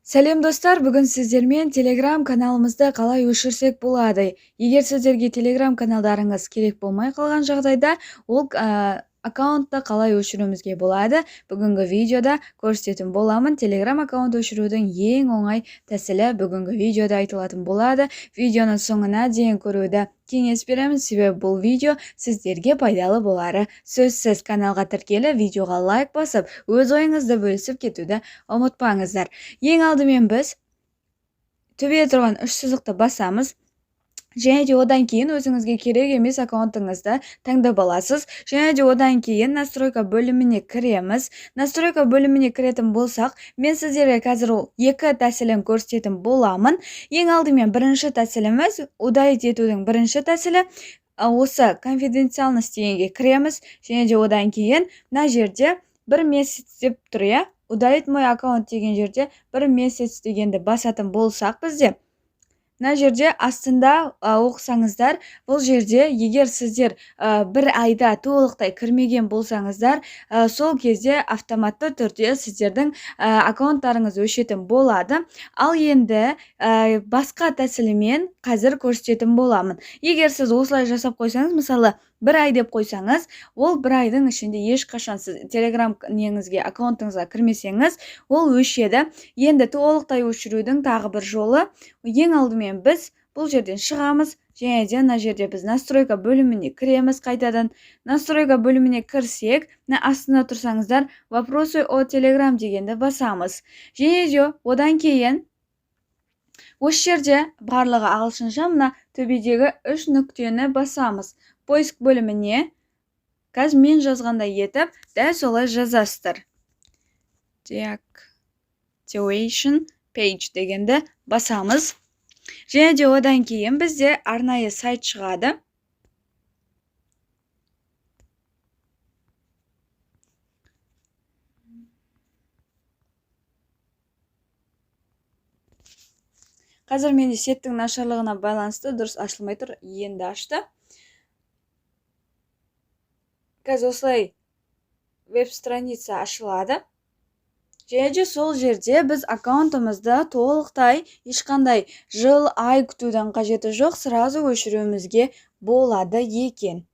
Сәлем достар, бүгін сіздермен Telegram каналымызды қалай өшірсек болады. Егер сіздерге Telegram каналдарыңыз керек болмай қалған жағдайда, ол аккаунтты қалай өшіруімізге болады. Бүгінгі видеода көрсететін боламын. Telegram аккаунт өшірудің ең оңай тәсілі бүгінгі видеода айтылатын болады. Видеоның соңына дейін көруді кеңес беремін, себебі бұл видео сіздерге пайдалы болары сөзсіз. Каналға тіркеліп, видеоға лайк басып, өз ойыңызды бөлісіп кетуді ұмытпаңыздар. Ең алдымен біз төбеде тұрған үш сызықты басамыз. Және де одан кейін өзіңізге керек емес аккаунтыңызды таңдап аласыз. Және де одан кейін настройка бөліміне кіреміз. Настройка бөліміне кіретін болсақ, мен сіздерге қазір екі тәсілін көрсететін боламын. Ең алдымен бірінші тәсіліміз, удалить етудің бірінші тәсілі, осы конфиденциальность дегенге кіреміз. Және де одан кейін мына жерде бір месяц деп тұр, иә? Удалить мой аккаунт деген жерде бір месяц дегенді басатын болсақ бізде, мына жерде астында оқысаңыздар, бұл жерде егер сіздер бір айда толықтай кірмеген болсаңыздар, сол кезде автоматты түрде сіздердің аккаунттарыңыз өшетін болады. Ал енді басқа тәсілімен қазір көрсететін боламын. Егер сіз осылай жасап қойсаңыз, мысалы бір ай деп қойсаңыз, ол бір айдың ішінде ешқашан сіз Telegram неңізге аккаунтыңызға кірмесеңіз, ол өшеді. Енді толықтай өшірудің тағы бір жолы, ең алдымен біз бұл жерден шығамыз, және де мына жерде біз настройка бөліміне кіреміз қайтадан. Настройка бөліміне кірсек, астында тұрсаңыздар, вопросы о Telegram дегенді басамыз. Және де одан кейін осы жерде барлығы ағылшынша мына төбедегі үш нүктені басамыз. Поиск бөліміне, қазір мен жазғандай етіп, дәл солай жазасыздар. Deactivation page дегенді басамыз. Және де одан кейін бізде арнайы сайт шығады. Қазір менде сеттің нашарлығына байланысты дұрыс ашылмай тұр, енді ашты. Қазір осылай веб-страница ашылады. Және де сол жерде біз аккаунтымызды толықтай ешқандай жыл, ай күтудің қажеті жоқ, сразу өшіруімізге болады екен.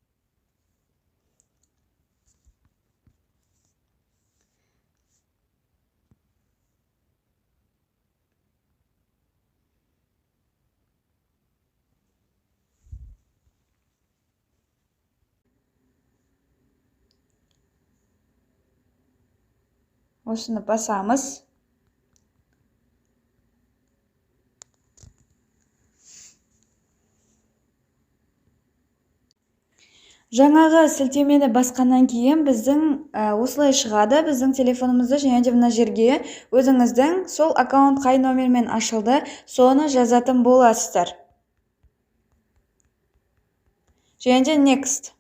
Осыны басамыз. Жаңағы сілтемені басқаннан кейін біздің осылай шығады, біздің телефонымызды, және де мына жерге өзіңіздің сол аккаунт қай номермен ашылды, соны жазатын боласыздар. Және де next.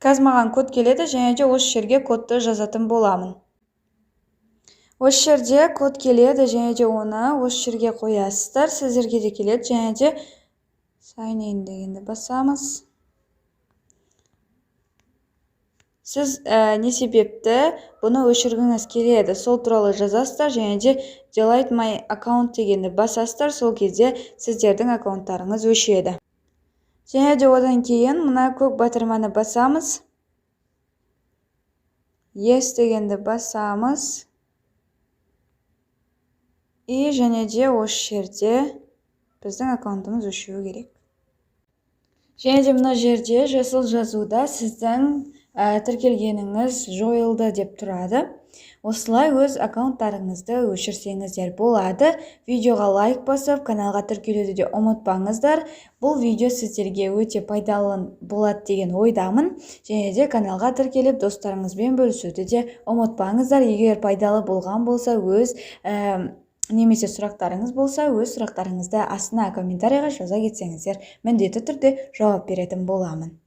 Қазір маған код келеді, және де осы жерге кодты жазатын боламын. Осы жерде код келеді, және де оны осы жерге қоясыздар. Сіздерге де келеді, және де sign in дегенді басамыз. Сіз не себепті бұны өшіргіңіз келеді, сол туралы жазасыздар, және де delete my account дегенді басасыздар, сол кезде сіздердің аккаунттарыңыз өшеді. Және де одан кейін мына көк батырманы басамыз. Yes дегенді басамыз. И және де осы жерде біздің аккаунтымыз өшуі керек. Және де мына жерде жасыл жазуда сіздің тіркелгеніңіз жойылды деп тұрады. Осылай өз аккаунттарыңызды өшірсеңіздер болады. Видеоға лайк басып, каналға тіркелуді де ұмытпаңыздар. Бұл видео сіздерге өте пайдалы болады деген ойдамын. Және де каналға тіркеліп, достарыңызбен бөлісуді де ұмытпаңыздар. Егер пайдалы болған болса, немесе сұрақтарыңыз болса, өз сұрақтарыңызды астына комментарийға жаза кетсеңіздер, міндетті түрде жауап беретін боламын.